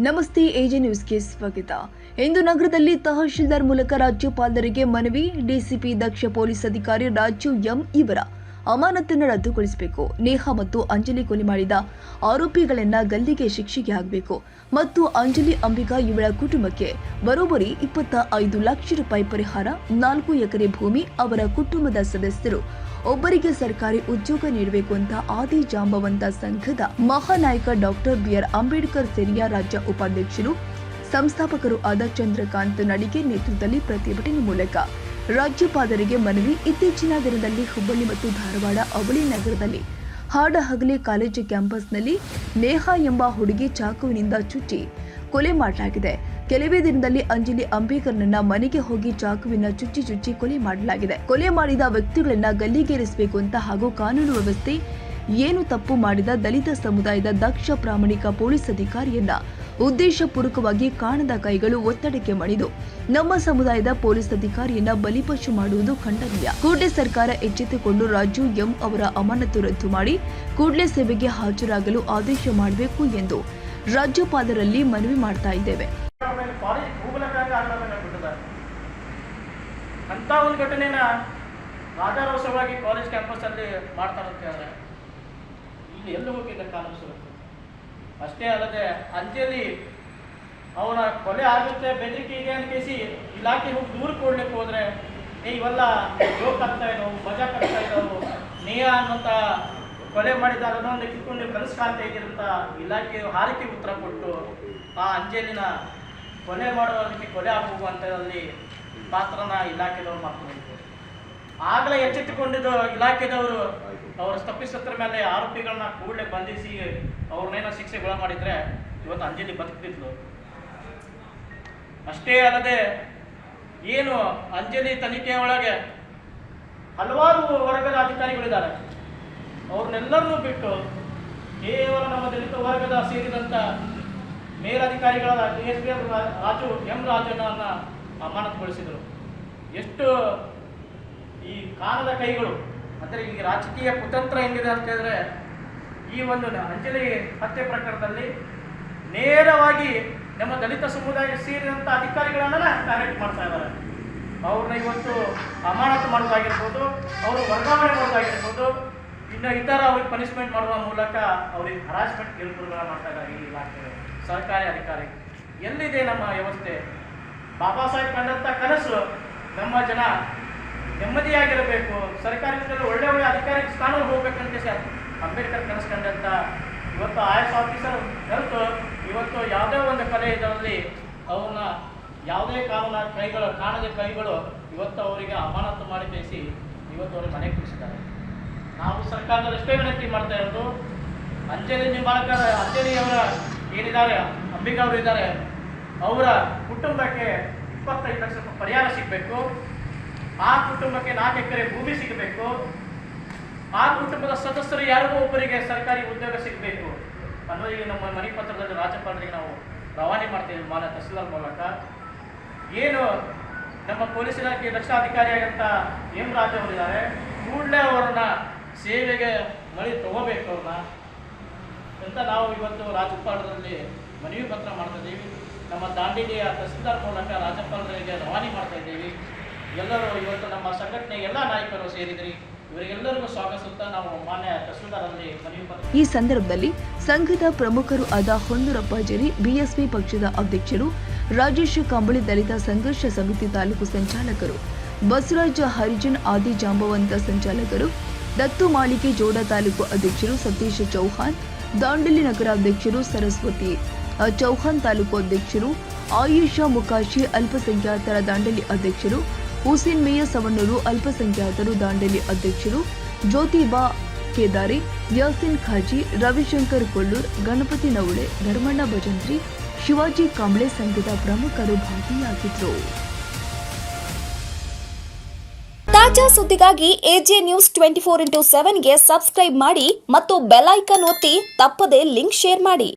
ನಮಸ್ತೆ, ಎಜೆ ನ್ಯೂಸ್ಗೆ ಸ್ವಾಗತ. ಇಂದು ನಗರದಲ್ಲಿ ತಹಶೀಲ್ದಾರ್ ಮೂಲಕ ರಾಜ್ಯಪಾಲರಿಗೆ ಮನವಿ. ಡಿಸಿಪಿ ದಕ್ಷ ಪೊಲೀಸ್ ಅಧಿಕಾರಿ ರಾಜೀವ್ ಎಂ ಇವರ ಅಮಾನತನ್ನು ರದ್ದುಗೊಳಿಸಬೇಕು. ನೇಹಾ ಮತ್ತು ಅಂಜಲಿ ಕೊಲೆ ಮಾಡಿದ ಆರೋಪಿಗಳನ್ನ ಗಲ್ಲಿಗೆ ಶಿಕ್ಷೆಗೆ ಆಗಬೇಕು ಮತ್ತು ಅಂಜಲಿ ಅಂಬಿಕಾ ಇವಳ ಕುಟುಂಬಕ್ಕೆ ಬರೋಬ್ಬರಿ 25 ಲಕ್ಷ ರೂಪಾಯಿ ಪರಿಹಾರ, 4 ಎಕರೆ ಭೂಮಿ, ಅವರ ಕುಟುಂಬದ ಸದಸ್ಯರು ಒಬ್ಬರಿಗೆ ಸರ್ಕಾರಿ ಉದ್ಯೋಗ ನೀಡಬೇಕು ಅಂತ ಆದಿ ಜಾಂಬವಂತ ಸಂಘದ ಮಹಾನಾಯಕ ಡಾಕ್ಟರ್ ಬಿ.ಆರ್. ಅಂಬೇಡ್ಕರ್ ಸೇನೆಯ ರಾಜ್ಯ ಉಪಾಧ್ಯಕ್ಷರು ಸಂಸ್ಥಾಪಕರು ಆದ ಚಂದ್ರಕಾಂತ್ ನಡಿಗೆ ನೇತೃತ್ವದಲ್ಲಿ ಪ್ರತಿಭಟನೆ ಮೂಲಕ ರಾಜ್ಯಪಾಲರಿಗೆ ಮನವಿ. ಇತ್ತೀಚಿನ ದಿನದಲ್ಲಿ ಹುಬ್ಬಳ್ಳಿ ಮತ್ತು ಧಾರವಾಡ ಅವಳಿ ನಗರದಲ್ಲಿ ಹಾಡಹಗಲಿ ಕಾಲೇಜು ಕ್ಯಾಂಪಸ್ನಲ್ಲಿ ನೇಹಾ ಎಂಬ ಹುಡುಗಿ ಚಾಕುವಿನಿಂದ ಚುಚ್ಚಿ ಕೊಲೆ ಮಾಡಲಾಗಿದೆ. ಕೆಲವೇ ದಿನದಲ್ಲಿ ಅಂಜಲಿ ಅಂಬೇಕರ್ನನ್ನ ಮನೆಗೆ ಹೋಗಿ ಚಾಕುವಿನ ಚುಚ್ಚಿ ಕೊಲೆ ಮಾಡಲಾಗಿದೆ. ಕೊಲೆ ಮಾಡಿದ ವ್ಯಕ್ತಿಗಳನ್ನ ಗಲ್ಲಿಗೇರಿಸಬೇಕು ಅಂತ ಹಾಗೂ ಕಾನೂನು ವ್ಯವಸ್ಥೆ ಏನು ತಪ್ಪು ಮಾಡಿದ ದಲಿತ ಸಮುದಾಯದ ದಕ್ಷ ಪ್ರಾಮಾಣಿಕ ಪೊಲೀಸ್ ಅಧಿಕಾರಿಯನ್ನ ಉದ್ದೇಶಪೂರ್ವಕವಾಗಿ ಕಾಣದ ಕೈಗಳು ಒತ್ತಡಕ್ಕೆ ಮಣಿದು ನಮ್ಮ ಸಮುದಾಯದ ಪೊಲೀಸ್ ಅಧಿಕಾರಿಯನ್ನ ಬಲಿಪಶು ಮಾಡುವುದು ಖಂಡನೀಯ. ಕೂಡಲೇ ಸರ್ಕಾರ ಎಚ್ಚೆತ್ತುಕೊಂಡು ರಾಜೀವ್ ಎಂ ಅವರ ಅಮಾನತು ರದ್ದು ಮಾಡಿ ಕೂಡಲೇ ಸೇವೆಗೆ ಹಾಜರಾಗಲು ಆದೇಶ ಮಾಡಬೇಕು ಎಂದು ರಾಜ್ಯಪಾಲರಲ್ಲಿ ಮನವಿ ಮಾಡ್ತಾ ಇದ್ದೇವೆ. ಅಂತ ಒಂದು ಘಟನೆನ ರಾಜಾರೋಷವಾಗಿ ಕಾಲೇಜ್ ಕ್ಯಾಂಪಸ್ ಅಲ್ಲಿ ಮಾಡ್ತಾರಂತ ಹೇಳಿದ್ರೆ ಇಲ್ಲಿ ಎಲ್ಲಿ ಹೋಗಿದ್ದ ಕಾನೂನು ಸುರಕ್ಷತೆ. ಅಷ್ಟೇ ಅಲ್ಲದೆ ಅಂಜಲಿ ಅವನ ಕೊಲೆ ಆಗುತ್ತೆ, ಬೆದರಿಕೆ ಇದೆ ಅಂತ ಕೇಸಿ ಇಲಾಖೆ ಹೋಗಿ ದೂರ ಕೊಡ್ಲಿಕ್ಕೆ ಹೋದ್ರೆ ಇವೆಲ್ಲ ಜೋಕ್ ಆಗ್ತಾ ಇದ್ದಾವೆ, ಮಜಾ ಆಗ್ತಾ ಇದ್ದಾವೆ, ನೇಹ ಅನ್ನೋಂಥ ಕೊಲೆ ಮಾಡಿದ ಅದನ್ನೊಂದು ಕಿತ್ಕೊಂಡು ಕನಸು ಕಾಣ್ತಾ ಇದ್ದೀರಂತ ಇಲಾಖೆ ಹಾರಿಕೆ ಉತ್ತರ ಕೊಟ್ಟು ಆ ಅಂಜಲಿನ ಕೊಲೆ ಮಾಡೋದಕ್ಕೆ ಕೊಲೆ ಆಗುವಂಥದ್ದಲ್ಲಿ ಪಾತ್ರನ ಇಲಾಖೆದವ್ರು ಮಾಡ್ಕೊಂಡಿದ್ರು. ಆಗಲೇ ಎಚ್ಚೆತ್ತುಕೊಂಡಿದ್ದು ಇಲಾಖೆದವರು ಅವರ ತಪ್ಪಿಸತ್ರ ಮೇಲೆ ಆರೋಪಿಗಳನ್ನ ಕೂಡಲೇ ಬಂಧಿಸಿ ಅವ್ರನ್ನೇನೋ ಶಿಕ್ಷೆಗೊಳ ಮಾಡಿದ್ರೆ ಇವತ್ತು ಅಂಜಲಿ ಬದುಕ್ತಿದ್ಲು. ಅಷ್ಟೇ ಅಲ್ಲದೆ ಏನು ಅಂಜಲಿ ತನಿಖೆ ಒಳಗೆ ಹಲವಾರು ವರ್ಗದ ಅಧಿಕಾರಿಗಳಿದ್ದಾರೆ, ಅವ್ರನ್ನೆಲ್ಲರನ್ನೂ ಬಿಟ್ಟು ಕೇವಲ ನಮ್ಮ ದಲಿತ ವರ್ಗದ ಸೇರಿದಂಥ ಮೇಲಧಿಕಾರಿಗಳ DSP ರಾಜುನನ್ನ ಅಮಾನತುಗೊಳಿಸಿದರು. ಎಷ್ಟು ಈ ಕಾಣದ ಕೈಗಳು ಅಂದರೆ ಈ ರಾಜಕೀಯ ಕುತಂತ್ರ ಹೆಂಗಿದೆ ಅಂತ ಹೇಳಿದ್ರೆ, ಈ ಒಂದು ಅಂಜಲಿ ಹತ್ಯೆ ಪ್ರಕರಣದಲ್ಲಿ ನೇರವಾಗಿ ನಮ್ಮ ದಲಿತ ಸಮುದಾಯಕ್ಕೆ ಸೇರಿದಂಥ ಅಧಿಕಾರಿಗಳನ್ನ ಟಾರ್ಗೆಟ್ ಮಾಡ್ತಾ ಇದ್ದಾರೆ. ಅವ್ರನ್ನ ಇವತ್ತು ಅಮಾನತು ಮಾಡೋದಾಗಿರ್ಬೋದು, ಅವರು ವರ್ಗಾವಣೆ ಮಾಡೋದಾಗಿರ್ಬೋದು, ಇನ್ನು ಇತರ ಅವ್ರಿಗೆ ಪನಿಷ್ಮೆಂಟ್ ಮಾಡುವ ಮೂಲಕ ಅವ್ರಿಗೆ ಹರಾಸ್ಮೆಂಟ್ ಕಿರುಕುಳಗಳ ಮಾಡ್ತಾ ಇದ್ದಾರೆ. ಈ ಇಲಾಖೆ ಸರ್ಕಾರಿ ಅಧಿಕಾರಿ ಎಲ್ಲಿದೆ ನಮ್ಮ ವ್ಯವಸ್ಥೆ? ಬಾಬಾ ಸಾಹೇಬ್ ಕಂಡಂಥ ಕನಸು ನಮ್ಮ ಜನ ನೆಮ್ಮದಿಯಾಗಿರಬೇಕು, ಸರ್ಕಾರಿ ಒಳ್ಳೆ ಅಧಿಕಾರಿ ಸ್ಥಾನಕ್ಕೆ ಹೋಗ್ಬೇಕಂತ ಅಂಬೇಡ್ಕರ್ ಕನಸು ಕಂಡಂಥ ಇವತ್ತು IAS ಆಫೀಸರ್ ಕಲಿತು ಇವತ್ತು ಯಾವುದೇ ಒಂದು ಕಲೆ ಇದರಲ್ಲಿ ಅವ್ರನ್ನ ಯಾವುದೇ ಕಾಣದ ಕೈಗಳು ಇವತ್ತು ಅವರಿಗೆ ಅಮಾನತು ಮಾಡಿ ಬೇಯಿಸಿ ಇವತ್ತು ಅವ್ರಿಗೆ ಮನೆಗೆ ಕಳಿಸಿದ್ದಾರೆ. ನಾವು ಸರ್ಕಾರದಲ್ಲಿ ಎಷ್ಟೇ ವಿನಂತಿ ಮಾಡ್ತಾ ಇರೋದು, ಅಂಜಲಿ ನಿಂಬಾಳ್ಕರ್ ಅಂಜಲಿ ಅವರ ಏನಿದ್ದಾರೆ ಅಂಬಿಕಾ ಅವರು ಇದ್ದಾರೆ, ಅವರ ಕುಟುಂಬಕ್ಕೆ 25 ಲಕ್ಷ ರೂಪಾಯಿ ಪರಿಹಾರ ಸಿಗಬೇಕು, ಆ ಕುಟುಂಬಕ್ಕೆ 4 ಎಕರೆ ಭೂಮಿ ಸಿಗಬೇಕು, ಆ ಕುಟುಂಬದ ಸದಸ್ಯರು ಯಾರಿಗೂ ಒಬ್ಬರಿಗೆ ಸರ್ಕಾರಿ ಉದ್ಯೋಗ ಸಿಗಬೇಕು ಅನ್ನೋದು ನಮ್ಮ ಮನವಿ ಪತ್ರದಲ್ಲಿ ರಾಜ್ಯಪಾಲರಿಗೆ ನಾವು ರವಾನೆ ಮಾಡ್ತೀವಿ. ಮಾನ್ಯ ತಹಸೀಲ್ದಾರ್ ಮೂಲಕ ಏನು ನಮ್ಮ ಪೊಲೀಸ್ ಇಲಾಖೆ ದಕ್ಷಾಧಿಕಾರಿಯಾದಂಥ ಎಂ ರಾಜು ಅವರಿದ್ದಾರೆ, ಕೂಡಲೇ ಅವರನ್ನ ಸೇವೆಗೆ ತಗೋಬೇಕು ಅವ್ರನ್ನ ಅಂತ ನಾವು ಇವತ್ತು ರಾಜ್ಯಪಾಲರಲ್ಲಿ ಮನವಿ ಪತ್ರ ಮಾಡ್ತಾ ಇದ್ದೀವಿ. ನಮ್ಮ ದಾಂಡೇಲಿಯ ತಹಸೀಲ್ದಾರ್ ಮೂಲಕ ರಾಜ್ಯಪಾಲರಿಗೆ ರವಾನೆ ಮಾಡ್ತಾ ಇದ್ದೀವಿ. ಎಲ್ಲರೂ ಇವತ್ತು ನಮ್ಮ ಸಂಘಟನೆ ಎಲ್ಲ ನಾಯಕರು ಸೇರಿದ್ರಿ, ಇವರಿಗೆಲ್ಲರಿಗೂ ಸ್ವಾಗತಿಸುತ್ತಾ ನಾವು ಮಾನ್ಯ ತಹಸೀಲ್ದಾರಲ್ಲಿ ಮನವಿ ಪತ್ರ. ಈ ಸಂದರ್ಭದಲ್ಲಿ ಸಂಘದ ಪ್ರಮುಖರು ಆದ ಹೊನ್ನೂರಪ್ಪ ಜರಿ, ಬಿಎಸ್ಪಿ ಪಕ್ಷದ ಅಧ್ಯಕ್ಷರು ರಾಜೇಶ್ ಕಂಬಳಿ, ದಲಿತ ಸಂಘರ್ಷ ಸಮಿತಿ ತಾಲೂಕು ಸಂಚಾಲಕರು ಬಸವರಾಜ ಹರಿಜನ್, ಆದಿ ಜಾಂಬವಂತ ಸಂಚಾಲಕರು, ದತ್ತು ಮಾಳಿಕೆ ಜೋಡ ತಾಲೂಕು ಅಧ್ಯಕ್ಷರು ಸತೀಶ್ ಚೌಹಾಣ್, ದಾಂಡೇಲಿ ನಗರ ಅಧ್ಯಕ್ಷರು ಸರಸ್ವತಿ ಚೌಹಾಣ್, ತಾಲೂಕು ಅಧ್ಯಕ್ಷರು ಆಯುಷಾ ಮುಕಾಶಿ, ಅಲ್ಪಸಂಖ್ಯಾತರ ದಾಂಡೇಲಿ ಅಧ್ಯಕ್ಷರು ಹುಸೇನ್ ಮೇಯ ಸವಣ್ಣೂರು, ಅಲ್ಪಸಂಖ್ಯಾತರು ದಾಂಡೇಲಿ ಅಧ್ಯಕ್ಷರು ಜ್ಯೋತಿಬಾ ಕೇದಾರಿ, ಯಾಸಿನ್ ಖಾಜಿ, ರವಿಶಂಕರ್ ಕೊಲ್ಲೂರ್, ಗಣಪತಿ ನವಳೆ, ಧರ್ಮಣ್ಣ ಭಜಂತ್ರಿ, ಶಿವಾಜಿ ಕಾಂಬ್ಳೆ ಸಂಘದ ಪ್ರಮುಖರು ಭಾಗಿಯಾಗಿದ್ದರು. ತಾಜಾ ಸುದ್ದಿಗಾಗಿ ಎಜೆ ನ್ಯೂಸ್ 24x7ಗೆ ಸಬ್ಸ್ಕ್ರೈಬ್ ಮಾಡಿ ಮತ್ತು ಬೆಲ್ ಐಕಾನ್ ಒತ್ತಿ ತಪ್ಪದೇ ಲಿಂಕ್ ಶೇರ್ ಮಾಡಿ.